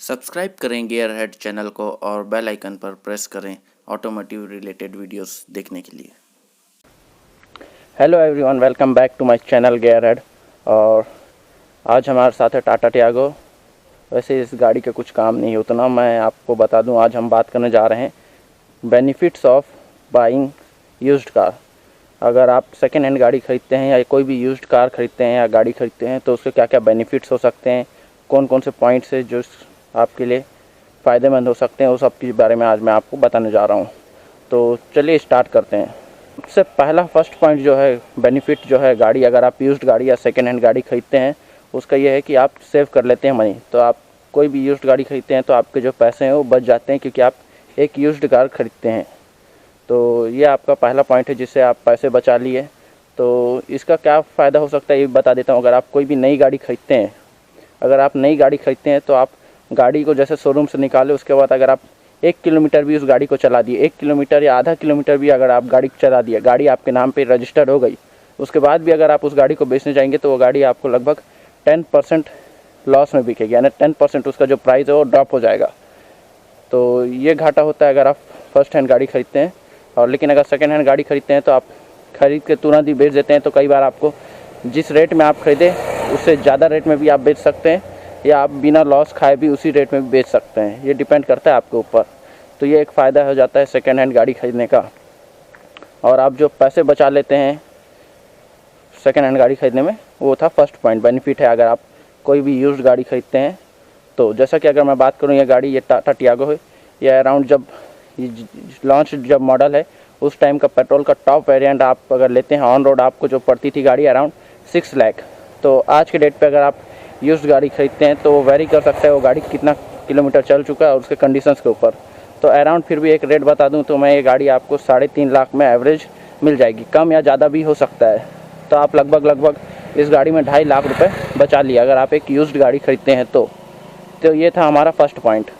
Subscribe करें गियरहेड channel को और बेल आइकन पर प्रेस करें ऑटोमोटिव रिलेटेड वीडियोस देखने के लिए। Hello everyone, welcome back to my channel Gearhead. और आज हमारे साथ है टाटा टियागो। वैसे इस गाड़ी के कुछ काम नहीं उतना मैं आपको बता दूं। आज हम बात करने जा रहे हैं benefits of buying used car. अगर आप सेकेंड हैंड गाड़ी खरीदते हैं या कोई भी यूज्ड कार खरीदते हैं या गाड़ी खरीदते हैं तो उसके क्या क्या बेनिफिट्स हो सकते हैं, कौन कौन से पॉइंट्स है जो आपके लिए फ़ायदेमंद हो सकते हैं, उस सब के बारे में आज मैं आपको बताने जा रहा हूँ। तो चलिए स्टार्ट करते हैं। सबसे पहला फर्स्ट पॉइंट जो है बेनिफिट जो है गाड़ी, अगर आप यूज्ड गाड़ी या सेकेंड हैंड गाड़ी खरीदते हैं उसका ये है कि आप सेव कर लेते हैं मनी। तो आप कोई भी यूज्ड गाड़ी खरीदते हैं तो आपके जो पैसे हैं वो बच जाते हैं, क्योंकि आप एक यूज्ड कार खरीदते हैं। तो ये आपका पहला पॉइंट है जिससे आप पैसे बचा लिए। तो इसका क्या फ़ायदा हो सकता है ये बता देता हूँ। अगर आप कोई भी नई गाड़ी खरीदते हैं, अगर आप नई गाड़ी खरीदते हैं तो आप गाड़ी को जैसे शोरूम से निकाले, उसके बाद अगर आप 1 किलोमीटर भी उस गाड़ी को चला दिए, 1 किलोमीटर या आधा किलोमीटर भी अगर आप गाड़ी चला दिए, गाड़ी आपके नाम पे रजिस्टर्ड हो गई, उसके बाद भी अगर आप उस गाड़ी को बेचने जाएंगे तो वो गाड़ी आपको लगभग 10% लॉस में बिकेगी, यानी 10% उसका जो प्राइस है वो ड्रॉप हो जाएगा। तो ये घाटा होता है अगर आप फर्स्ट हैंड गाड़ी खरीदते हैं। और लेकिन अगर सेकेंड हैंड गाड़ी खरीदते हैं तो आप खरीद के तुरंत ही बेच देते हैं, तो कई बार आपको जिस रेट में आप खरीदे उससे ज़्यादा रेट में भी आप बेच सकते हैं, या आप बिना लॉस खाए भी उसी रेट में भी बेच सकते हैं। ये डिपेंड करता है आपके ऊपर। तो ये एक फ़ायदा हो जाता है सेकेंड हैंड गाड़ी खरीदने का। और आप जो पैसे बचा लेते हैं सेकेंड हैंड गाड़ी खरीदने में, वो था फर्स्ट पॉइंट, बेनिफिट है अगर आप कोई भी यूज्ड गाड़ी खरीदते हैं तो। जैसा कि अगर मैं बात करूँ, ये गाड़ी, ये टाटा टियागो है, ये अराउंड जब लॉन्च जब मॉडल है उस टाइम का पेट्रोल का टॉप वेरिएंट आप अगर लेते हैं ऑन रोड, आपको जो पड़ती थी गाड़ी अराउंड 6 लाख। तो आज के डेट पे अगर आप यूज्ड गाड़ी खरीदते हैं तो वो वेरी कर सकता है वो गाड़ी कितना किलोमीटर चल चुका है और उसके कंडीशंस के ऊपर। तो अराउंड फिर भी एक रेट बता दूं तो मैं ये गाड़ी आपको 3.5 लाख में एवरेज मिल जाएगी, कम या ज़्यादा भी हो सकता है। तो आप लगभग इस गाड़ी में 2.5 लाख रुपये बचा लिए अगर आप एक यूज्ड गाड़ी खरीदते हैं तो ये था हमारा फर्स्ट पॉइंट।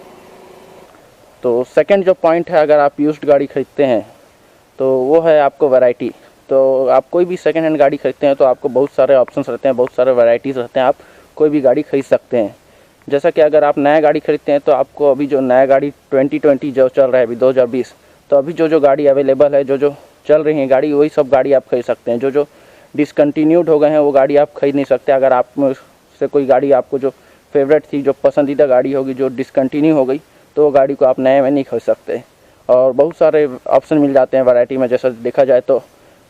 तो सेकेंड जो पॉइंट है, अगर आप यूज्ड गाड़ी खरीदते हैं तो वो है आपको वैरायटी। तो आप कोई भी सेकेंड हैंड गाड़ी खरीदते हैं तो आपको बहुत सारे ऑप्शंस रहते हैं, बहुत सारे वैरायटीज़ रहते हैं, आप कोई भी गाड़ी खरीद सकते हैं। जैसा कि अगर आप नया गाड़ी खरीदते हैं तो आपको अभी जो नया गाड़ी 2020 जो चल रहा है अभी 2020, तो अभी जो गाड़ी अवेलेबल है, जो चल रही है गाड़ी, वही सब गाड़ी आप खरीद सकते हैं। जो डिसकंटिन्यूड हो गए हैं वो गाड़ी आप खरीद नहीं सकते। अगर आप से कोई गाड़ी आपको जो फेवरेट थी, जो पसंदीदा गाड़ी होगी, जो डिसकंटिन्यू हो गई, तो वो गाड़ी को आप नए में नहीं खरीद सकते। और बहुत सारे ऑप्शन मिल जाते हैं वैरायटी में। जैसा देखा जाए तो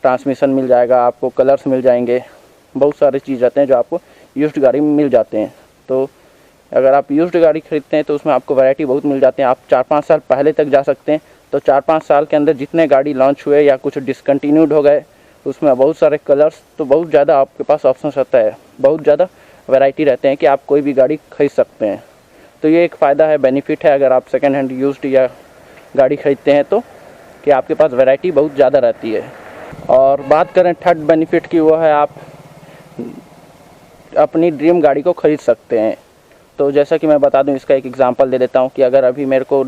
ट्रांसमिशन मिल जाएगा आपको, कलर्स मिल जाएंगे, बहुत सारे चीज़ रहते हैं जो आपको यूज्ड गाड़ी में मिल जाते हैं। तो अगर आप यूज्ड गाड़ी खरीदते हैं तो उसमें आपको वैरायटी बहुत मिल जाते हैं। आप 4-5 साल पहले तक जा सकते हैं। तो 4-5 साल के अंदर जितने गाड़ी लॉन्च हुए या कुछ डिसकंटिन्यूड हो गए, उसमें बहुत सारे कलर्स, तो बहुत ज़्यादा आपके पास ऑप्शन रहता है, बहुत ज़्यादा वैरायटी रहते हैं कि आप कोई भी गाड़ी खरीद सकते हैं। तो ये एक फ़ायदा है, बेनिफिट है अगर आप सेकेंड हैंड यूज्ड या गाड़ी खरीदते हैं तो, कि आपके पास वैरायटी बहुत ज़्यादा रहती है। और बात करें थर्ड बेनिफिट की, वो है आप अपनी ड्रीम गाड़ी को खरीद सकते हैं। तो जैसा कि मैं बता दूं, इसका एक एग्जांपल दे देता हूं कि अगर अभी मेरे को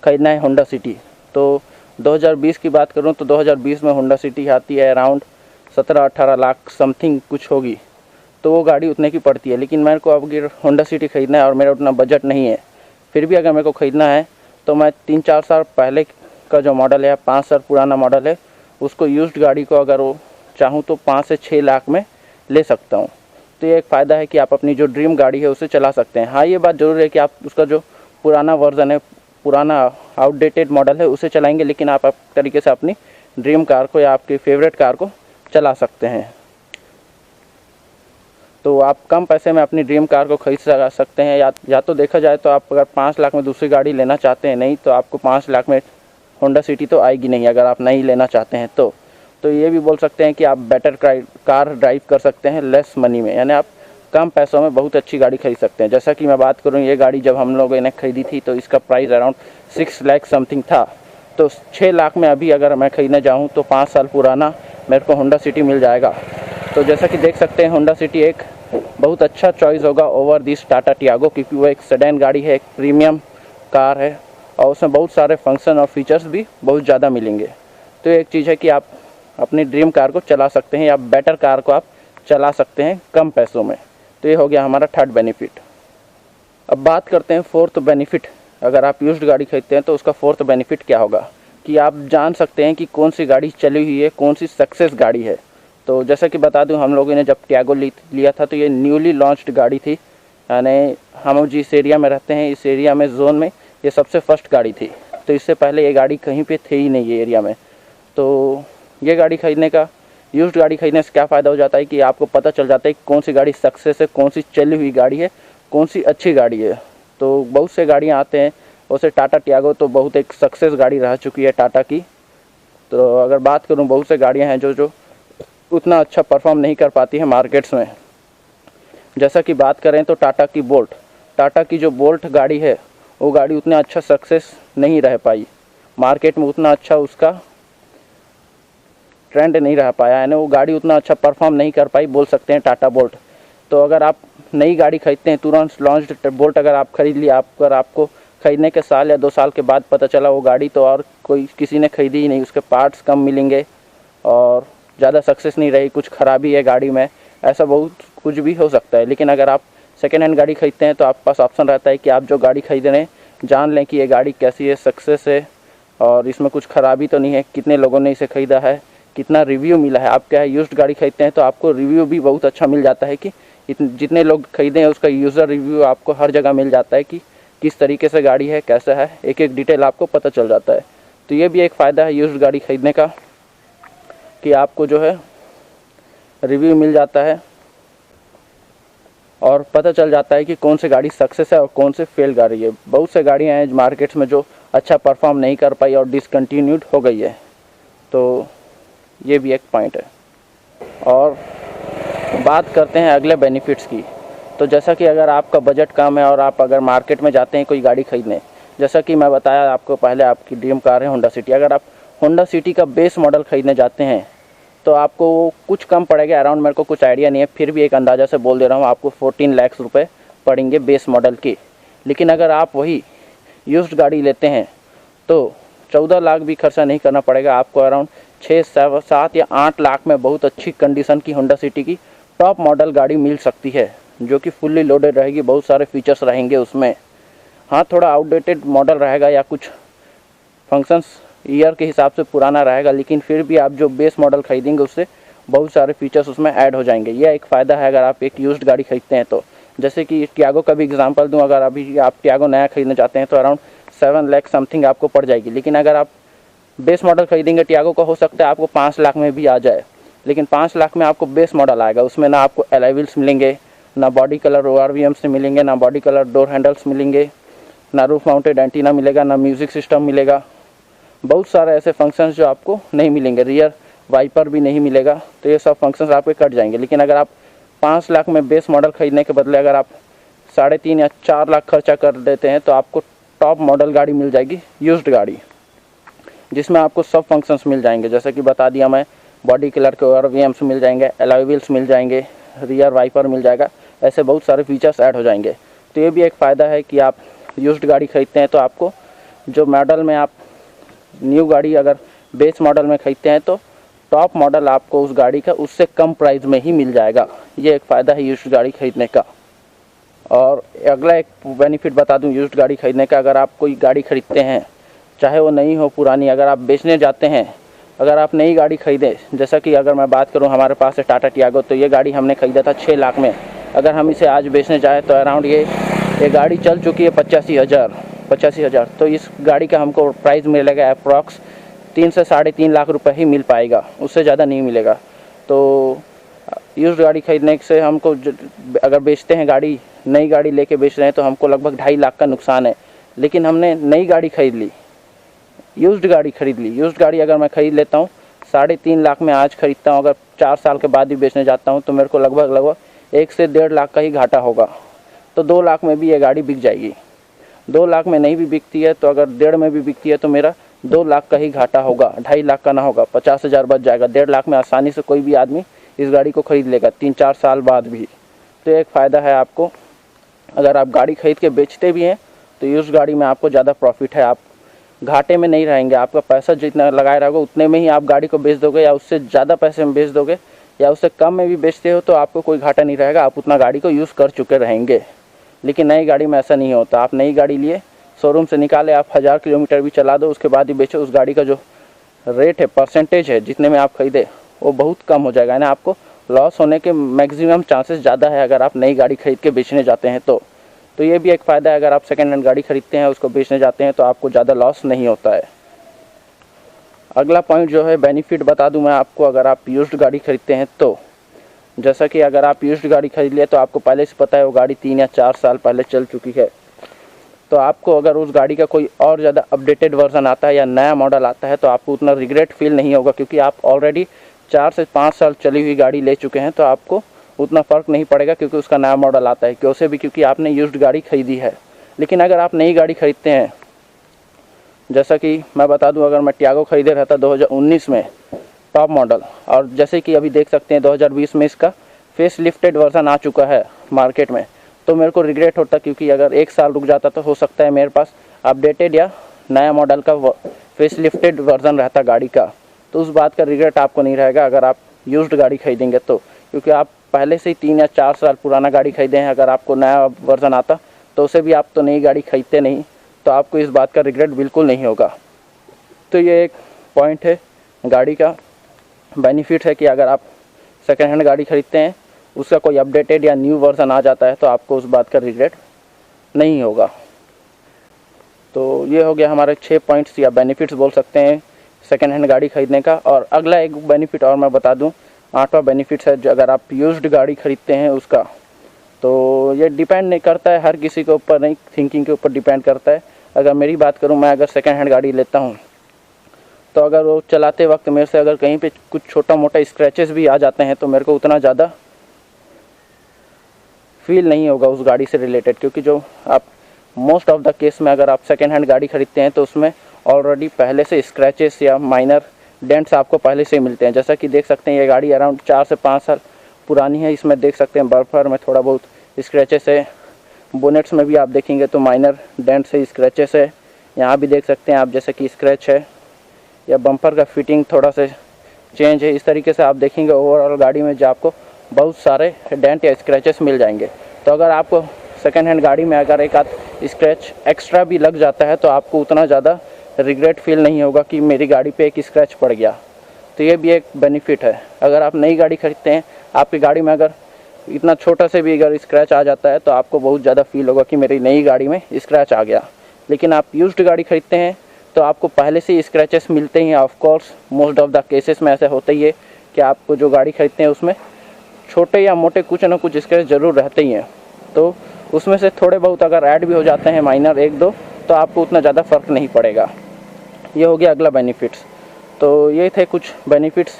खरीदना है होंडा सिटी, तो 2020 की बात करूं तो 2020 में होंडा सिटी आती है अराउंड 17-18 लाख समथिंग कुछ होगी, तो वो गाड़ी उतने की पड़ती है। लेकिन मेरे को अगर होंडा सिटी खरीदना है और मेरा उतना बजट नहीं है, फिर भी अगर मेरे को खरीदना है तो मैं 3-4 साल पहले का जो मॉडल है, 5 साल पुराना मॉडल है, उसको यूज्ड गाड़ी को अगर वो चाहूँ तो 5 से 6 लाख में ले सकता हूँ। तो ये एक फ़ायदा है कि आप अपनी जो ड्रीम गाड़ी है उसे चला सकते हैं। हाँ, ये बात ज़रूर है कि आप उसका जो पुराना वर्जन है, पुराना आउटडेटेड मॉडल है, उसे चलाएंगे, लेकिन आप तरीके से अपनी ड्रीम कार को या आपकी फेवरेट कार को चला सकते हैं। तो आप कम पैसे में अपनी ड्रीम कार को खरीद सकते हैं। या तो देखा जाए तो आप अगर 5 लाख में दूसरी गाड़ी लेना चाहते हैं, नहीं तो आपको 5 लाख में होंडा सिटी तो आएगी नहीं अगर आप नहीं लेना चाहते हैं तो ये भी बोल सकते हैं कि आप बेटर कार ड्राइव कर सकते हैं लेस मनी में, यानी आप कम पैसों में बहुत अच्छी गाड़ी खरीद सकते हैं। जैसा कि मैं बात करूं, ये गाड़ी जब हम लोगों ने खरीदी थी तो इसका प्राइस अराउंड 6 लाख समथिंग था। तो 6 लाख में अभी अगर मैं खरीदने जाऊं तो 5 साल पुराना मेरे को होंडा सिटी मिल जाएगा। तो जैसा कि देख सकते हैं, होंडा सिटी एक बहुत अच्छा चॉइस होगा ओवर दिस टाटा टियागो, क्योंकि वो एक सेडान गाड़ी है, एक प्रीमियम कार है और उसमें बहुत सारे फंक्शन और फीचर्स भी बहुत ज़्यादा मिलेंगे। तो एक चीज़ है कि आप अपनी ड्रीम कार को चला सकते हैं या बेटर कार को आप चला सकते हैं कम पैसों में। तो ये हो गया हमारा थर्ड बेनिफिट। अब बात करते हैं फोर्थ बेनिफिट। अगर आप यूज्ड गाड़ी खरीदते हैं तो उसका फोर्थ बेनिफिट क्या होगा कि आप जान सकते हैं कि कौन सी गाड़ी चली हुई है, कौन सी सक्सेस गाड़ी है। तो जैसा कि बता दूं, हम लोगों ने जब टियागो लिया था तो ये न्यूली लॉन्च्ड गाड़ी थी, यानी हम जिस एरिया में रहते हैं इस एरिया में जोन में ये सबसे फर्स्ट गाड़ी थी। तो इससे पहले ये गाड़ी कहीं पे थी ही नहीं ये एरिया में। तो ये गाड़ी खरीदने का, यूज्ड गाड़ी खरीदने से क्या फ़ायदा हो जाता है कि आपको पता चल जाता है कि कौन सी गाड़ी सक्सेस है, कौन सी चली हुई गाड़ी है, कौन सी अच्छी गाड़ी है। तो बहुत से गाड़ियाँ आते हैं, वैसे टाटा टियागो तो बहुत एक सक्सेस गाड़ी रह चुकी है टाटा की। तो अगर बात करूँ, बहुत से गाड़ियाँ हैं जो उतना अच्छा परफॉर्म नहीं कर पाती है मार्केट्स में। जैसा कि बात करें तो टाटा की जो बोल्ट गाड़ी है वो गाड़ी उतना अच्छा सक्सेस नहीं रह पाई, मार्केट में उतना अच्छा उसका ट्रेंड नहीं रह पाया, यानी वो गाड़ी उतना अच्छा परफॉर्म नहीं कर पाई बोल सकते हैं टाटा बोल्ट। तो अगर आप नई गाड़ी खरीदते हैं, तुरंत लॉन्च्ड बोल्ट अगर आप खरीद लिया, अगर आपको खरीदने के साल या 2 साल के बाद पता चला वो गाड़ी तो और कोई किसी ने खरीदी ही नहीं, उसके पार्ट्स कम मिलेंगे और ज़्यादा सक्सेस नहीं रही, कुछ खराबी है गाड़ी में, ऐसा बहुत कुछ भी हो सकता है। लेकिन अगर आप सेकेंड हैंड गाड़ी खरीदते हैं तो आपके पास ऑप्शन रहता है कि आप जो गाड़ी खरीद रहे हैं जान लें कि ये गाड़ी कैसी है, सक्सेस है और इसमें कुछ खराबी तो नहीं है, कितने लोगों ने इसे ख़रीदा है, कितना रिव्यू मिला है। आप क्या है, यूज्ड गाड़ी खरीदते हैं तो आपको रिव्यू भी बहुत अच्छा मिल जाता है कि जितने लोग खरीदे हैं उसका यूज़र रिव्यू आपको हर जगह मिल जाता है कि किस तरीके से गाड़ी है, कैसा है, एक एक डिटेल आपको पता चल जाता है। तो ये भी एक फ़ायदा है यूज्ड गाड़ी खरीदने का कि आपको जो है रिव्यू मिल जाता है और पता चल जाता है कि कौन सी गाड़ी सक्सेस है और कौन से फेल गाड़ी है। बहुत से गाड़ियाँ हैं मार्केट्स में जो अच्छा परफॉर्म नहीं कर पाई और डिसकंटिन्यूड हो गई है। तो ये भी एक पॉइंट है। और बात करते हैं अगले बेनिफिट्स की। तो जैसा कि अगर आपका बजट कम है और आप अगर मार्केट में जाते हैं कोई गाड़ी खरीदने, जैसा कि मैं बताया आपको पहले, आपकी ड्रीम कार है होंडा सिटी। अगर आप होंडा सिटी का बेस मॉडल ख़रीदने जाते हैं तो आपको कुछ कम पड़ेगा, अराउंड, मेरे को कुछ आइडिया नहीं है, फिर भी एक अंदाज़ा से बोल दे रहा हूँ, आपको 14 लाख रुपये पड़ेंगे बेस मॉडल के। लेकिन अगर आप वही यूज्ड गाड़ी लेते हैं तो 14 लाख भी खर्चा नहीं करना पड़ेगा, आपको अराउंड 6, 7 या 8 लाख में बहुत अच्छी कंडीशन की होंडा सिटी की टॉप मॉडल गाड़ी मिल सकती है, जो कि फुल्ली लोडेड रहेगी, बहुत सारे फीचर्स रहेंगे उसमें। हाँ, थोड़ा आउटडेटेड मॉडल रहेगा या कुछ फंक्शंस ईयर के हिसाब से पुराना रहेगा, लेकिन फिर भी आप जो बेस मॉडल खरीदेंगे उससे बहुत सारे फीचर्स उसमें ऐड हो जाएंगे। यह एक फ़ायदा है अगर आप एक यूज्ड गाड़ी खरीदते हैं तो। जैसे कि टियागो का भी एग्जांपल दूं, अगर अभी आप टियागो नया खरीदना चाहते हैं तो अराउंड 7 लाख समथिंग आपको पड़ जाएगी। लेकिन अगर आप बेस मॉडल खरीदेंगे टियागो का, हो सकता है आपको 5 लाख में भी आ जाए, लेकिन 5 लाख में आपको बेस मॉडल आएगा, उसमें ना आपको एलॉय व्हील्स मिलेंगे, ना बॉडी कलर ORVM से मिलेंगे, ना बॉडी कलर डोर हैंडल्स मिलेंगे, ना रूफ माउंटेड एंटीना मिलेगा, ना म्यूज़िक सिस्टम मिलेगा, बहुत सारे ऐसे फंक्शंस जो आपको नहीं मिलेंगे, रियर वाइपर भी नहीं मिलेगा। तो ये सब फंक्शंस आपके कट जाएंगे। लेकिन अगर आप 5 लाख में बेस मॉडल खरीदने के बदले अगर आप 3.5 या 4 लाख खर्चा कर देते हैं तो आपको टॉप मॉडल गाड़ी मिल जाएगी, यूज्ड गाड़ी, जिसमें आपको सब फंक्शंस मिल जाएंगे। जैसे कि बता दिया मैं, बॉडी कलर के ORVMs मिल जाएंगे, एलॉय व्हील्स मिल जाएंगे, रियर वाइपर मिल जाएगा, ऐसे बहुत सारे फीचर्स ऐड हो जाएंगे। तो ये भी एक फ़ायदा है कि आप यूज्ड गाड़ी खरीदते हैं तो आपको जो मॉडल में आप न्यू गाड़ी अगर बेस मॉडल में खरीदते हैं तो टॉप मॉडल आपको उस गाड़ी का उससे कम प्राइस में ही मिल जाएगा। ये एक फ़ायदा है यूज्ड गाड़ी खरीदने का। और अगला एक बेनिफिट बता दूं यूज्ड गाड़ी खरीदने का, अगर आप कोई गाड़ी खरीदते हैं, चाहे वो नई हो पुरानी, अगर आप बेचने जाते हैं, अगर आप नई गाड़ी खरीदें, जैसा कि अगर मैं बात करूं, हमारे पास है टाटा टियागो, तो ये गाड़ी हमने ख़रीदा था 6 लाख में। अगर हम इसे आज बेचने जाएँ तो अराउंड ये गाड़ी चल चुकी है 85,000। तो इस गाड़ी का हमको प्राइस मिलेगा अप्रॉक्स 3 से 3.5 लाख रुपए ही मिल पाएगा, उससे ज़्यादा नहीं मिलेगा। तो यूज्ड गाड़ी खरीदने से हमको अगर बेचते हैं गाड़ी, नई गाड़ी लेके बेच रहे हैं तो हमको लगभग 2.5 लाख का नुकसान है। लेकिन हमने नई गाड़ी खरीद ली, यूज्ड गाड़ी अगर मैं ख़रीद लेता हूँ 3.5 लाख में आज खरीदता हूँ, अगर 4 साल के बाद भी बेचने जाता हूँ तो मेरे को लगभग 1 से 1.5 लाख का ही घाटा होगा। तो 2 लाख में भी ये गाड़ी बिक जाएगी। 2 लाख में नहीं भी बिकती है तो अगर 1.5 में भी बिकती है तो मेरा 2 लाख का ही घाटा होगा, 2.5 लाख का ना होगा, 50,000 बच जाएगा। 1.5 लाख में आसानी से कोई भी आदमी इस गाड़ी को ख़रीद लेगा 3-4 साल बाद भी। तो एक फ़ायदा है आपको, अगर आप गाड़ी खरीद के बेचते भी हैं तो यूज्ड गाड़ी में आपको ज़्यादा प्रॉफिट है, आप घाटे में नहीं रहेंगे। आपका पैसा जितना लगाए रहोगे उतने में ही आप गाड़ी को बेच दोगे, या उससे ज़्यादा पैसे में बेच दोगे, या उससे कम में भी बेचते हो तो आपको कोई घाटा नहीं रहेगा, आप उतना गाड़ी को यूज़ कर चुके रहेंगे। लेकिन नई गाड़ी में ऐसा नहीं होता। आप नई गाड़ी लिए, शोरूम से निकाले, आप 1000 किलोमीटर भी चला दो, उसके बाद ही बेचो, उस गाड़ी का जो रेट है, परसेंटेज है जितने में आप खरीदे, वो बहुत कम हो जाएगा। यानी आपको लॉस होने के मैक्सिमम चांसेस ज़्यादा है अगर आप नई गाड़ी खरीद के बेचने जाते हैं तो ये भी एक फ़ायदा है। अगर आप सेकेंड हैंड गाड़ी खरीदते हैं, उसको बेचने जाते हैं, तो आपको ज़्यादा लॉस नहीं होता है। अगला पॉइंट जो है बेनिफिट बता दूं मैं आपको, अगर आप यूज्ड गाड़ी खरीदते हैं तो, जैसा कि अगर आप यूज्ड गाड़ी खरीद लिए तो आपको पहले से पता है वो गाड़ी 3 या 4 साल पहले चल चुकी है, तो आपको अगर उस गाड़ी का कोई और ज़्यादा अपडेटेड वर्जन आता है या नया मॉडल आता है तो आपको उतना रिग्रेट फील नहीं होगा, क्योंकि आप ऑलरेडी 4 से 5 साल चली हुई गाड़ी ले चुके हैं, तो आपको उतना फ़र्क नहीं पड़ेगा क्योंकि उसका नया मॉडल आता है, क्योंकि भी क्योंकि आपने यूज्ड गाड़ी खरीदी है। लेकिन अगर आप नई गाड़ी खरीदते हैं, जैसा कि मैं बता दूं, अगर मैं टियागो खरीदे रहता 2019 में टॉप मॉडल, और जैसे कि अभी देख सकते हैं 2020 में इसका फेस लिफ्टेड वर्जन आ चुका है मार्केट में, तो मेरे को रिग्रेट होता, क्योंकि अगर 1 साल रुक जाता तो हो सकता है मेरे पास अपडेटेड या नया मॉडल का फेस लिफ्टेड वर्जन रहता गाड़ी का। तो उस बात का रिग्रेट आपको नहीं रहेगा अगर आप यूज्ड गाड़ी खरीदेंगे तो, क्योंकि आप पहले से ही 3 या 4 साल पुराना गाड़ी खरीदे हैं। अगर आपको नया वर्जन आता तो उसे भी आप तो नई गाड़ी खरीदते नहीं, तो आपको इस बात का रिग्रेट बिल्कुल नहीं होगा। तो ये एक पॉइंट है गाड़ी का, बेनिफिट है कि अगर आप सेकेंड हैंड गाड़ी खरीदते हैं, उसका कोई अपडेटेड या न्यू वर्जन आ जाता है तो आपको उस बात का रिग्रेट नहीं होगा। तो ये हो गया हमारे 6 पॉइंट्स या बेनिफिट्स बोल सकते हैं सेकेंड हैंड गाड़ी खरीदने का। और अगला एक बेनिफिट और मैं बता दूं, 8वां बेनिफिट है जो अगर आप यूज्ड गाड़ी खरीदते हैं उसका, तो ये डिपेंड नहीं करता है हर किसी के ऊपर, नहीं थिंकिंग के ऊपर डिपेंड करता है। अगर मेरी बात करूं, मैं अगर सेकेंड हैंड गाड़ी लेता हूं तो अगर वो चलाते वक्त मेरे से अगर कहीं पे कुछ छोटा मोटा स्क्रैचेस भी आ जाते हैं तो मेरे को उतना ज़्यादा फील नहीं होगा उस गाड़ी से रिलेटेड, क्योंकि जो आप मोस्ट ऑफ द केस में अगर आप सेकेंड हैंड गाड़ी खरीदते हैं तो उसमें ऑलरेडी पहले से स्क्रैचेस या माइनर डेंट्स आपको पहले से ही मिलते हैं। जैसा कि देख सकते हैं ये गाड़ी अराउंड 4 से 5 साल पुरानी है। इसमें देख सकते हैं बम्पर में थोड़ा बहुत स्क्रैचेस है, बोनेट्स में भी आप देखेंगे तो माइनर डेंट्स है, स्क्रैचेस है, यहाँ भी देख सकते हैं आप जैसे कि स्क्रैच है, या बम्पर का फिटिंग थोड़ा सा चेंज है। इस तरीके से आप देखेंगे ओवरऑल गाड़ी में जो आपको बहुत सारे डेंट या स्क्रैचेस मिल जाएंगे। तो अगर आपको सेकेंड हैंड गाड़ी में अगर एक आध स्क्रैच एक्स्ट्रा भी लग जाता है तो आपको उतना ज़्यादा रिग्रेट फील नहीं होगा कि मेरी गाड़ी पे एक स्क्रैच पड़ गया। तो ये भी एक बेनिफिट है। अगर आप नई गाड़ी खरीदते हैं, आपकी गाड़ी में अगर इतना छोटा से भी अगर स्क्रैच आ जाता है तो आपको बहुत ज़्यादा फील होगा कि मेरी नई गाड़ी में स्क्रैच आ गया। लेकिन आप यूज्ड गाड़ी खरीदते हैं तो आपको पहले से ही स्क्रैचेस मिलते ही हैं। Of course most of the cases में ऐसा होता ही है कि आपको जो गाड़ी खरीदते हैं उसमें छोटे या मोटे कुछ ना कुछ स्क्रैच ज़रूर रहते ही हैं, तो उसमें से थोड़े बहुत अगर ऐड भी हो जाते हैं माइनर 1-2 तो आपको उतना ज़्यादा फ़र्क नहीं पड़ेगा। ये हो गया अगला बेनिफिट्स। तो ये थे कुछ बेनिफिट्स,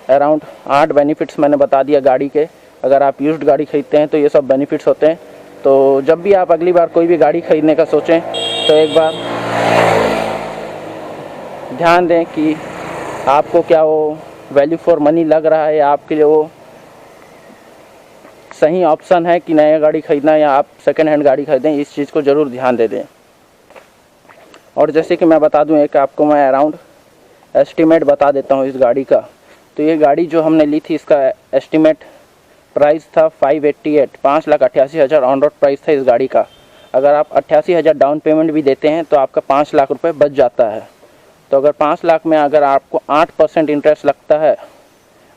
अराउंड 8 बेनिफिट्स मैंने बता दिया गाड़ी के। अगर आप यूज्ड गाड़ी खरीदते हैं तो ये सब बेनिफिट्स होते हैं। तो जब भी आप अगली बार कोई भी गाड़ी खरीदने का सोचें तो एक बार ध्यान दें कि आपको क्या वो वैल्यू फॉर मनी लग रहा है, आपके लिए वो सही ऑप्शन है कि नया गाड़ी खरीदना या आप सेकेंड हैंड गाड़ी खरीदें। इस चीज़ को ज़रूर ध्यान दे दें। और जैसे कि मैं बता दूं, एक आपको मैं अराउंड एस्टीमेट बता देता हूं इस गाड़ी का। तो ये गाड़ी जो हमने ली थी इसका एस्टीमेट प्राइस था 5,88,000 ऑन रोड प्राइस था इस गाड़ी का। अगर आप 88,000 डाउन पेमेंट भी देते हैं तो आपका 5 लाख रुपए बच जाता है। तो अगर 5 लाख में अगर आपको 8% इंटरेस्ट लगता है,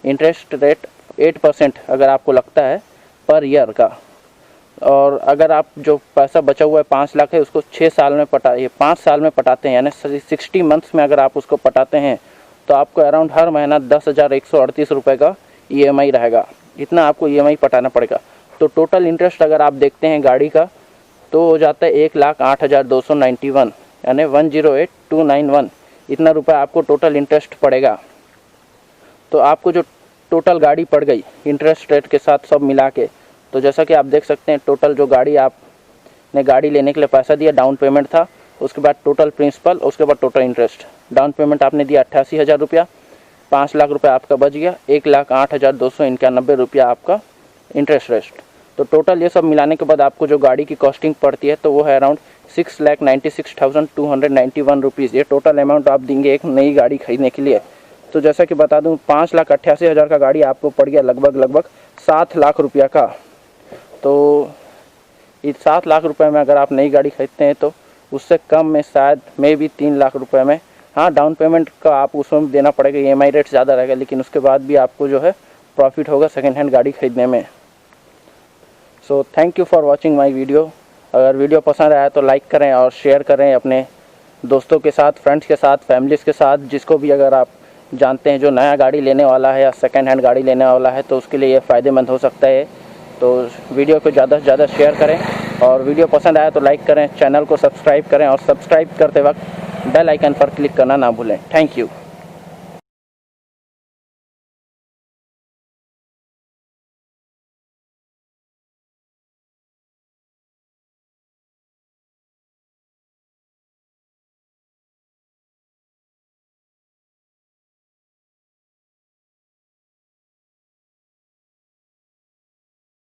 इंटरेस्ट रेट 8% अगर आपको लगता है पर ईयर का, और अगर आप जो पैसा बचा हुआ है 5 लाख है उसको 6 साल में 5 साल में पटाते हैं, यानी 60 मंथ्स में अगर आप उसको पटाते हैं तो आपको अराउंड हर महीना 10,138 रुपये का EMI रहेगा। इतना आपको EMI पटाना पड़ेगा। तो टोटल इंटरेस्ट अगर आप देखते हैं गाड़ी का तो हो जाता है 1,08,291 यानी 108,291 इतना रुपये आपको टोटल इंटरेस्ट पड़ेगा। तो आपको जो टोटल गाड़ी पड़ गई इंटरेस्ट रेट के साथ सब मिला के, तो जैसा कि आप देख सकते हैं टोटल जो गाड़ी आपने गाड़ी लेने के लिए पैसा दिया, डाउन पेमेंट था, उसके बाद टोटल प्रिंसिपल, उसके बाद टोटल इंटरेस्ट। डाउन पेमेंट आपने दिया 88,000 रुपया, 5 लाख रुपये आपका बच गया, 1,08,291 रुपया आपका इंटरेस्ट रेस्ट। तो टोटल ये सब मिलाने के बाद आपको जो गाड़ी की कॉस्टिंग पड़ती है तो वो है अराउंड 6,96,291 रुपीज़। ये टोटल अमाउंट आप देंगे एक नई गाड़ी खरीदने के लिए। तो जैसा कि बता दूं 5,88,000 का गाड़ी आपको पड़ गया लगभग 7 लाख रुपया का। तो इस 7 लाख रुपए में अगर आप नई गाड़ी खरीदते हैं तो उससे कम में शायद मे भी 3 लाख रुपए में, हाँ डाउन पेमेंट का आप उसमें देना पड़ेगा, EMI रेट ज़्यादा रहेगा, लेकिन उसके बाद भी आपको जो है प्रॉफिट होगा सेकेंड हैंड गाड़ी खरीदने में। So thank you for watching my video. अगर वीडियो पसंद आया तो लाइक करें और शेयर करें अपने दोस्तों के साथ, फ्रेंड्स के साथ, फैमिलीज़ के साथ, जिसको भी अगर आप जानते हैं जो नया गाड़ी लेने वाला है या सेकेंड हैंड गाड़ी लेने वाला है तो उसके लिए ये फ़ायदेमंद हो सकता है। तो वीडियो को ज़्यादा से ज़्यादा शेयर करें और वीडियो पसंद आया तो लाइक करें, चैनल को सब्सक्राइब करें और सब्सक्राइब करते वक्त बेल आइकन पर क्लिक करना ना भूलें। Thank you.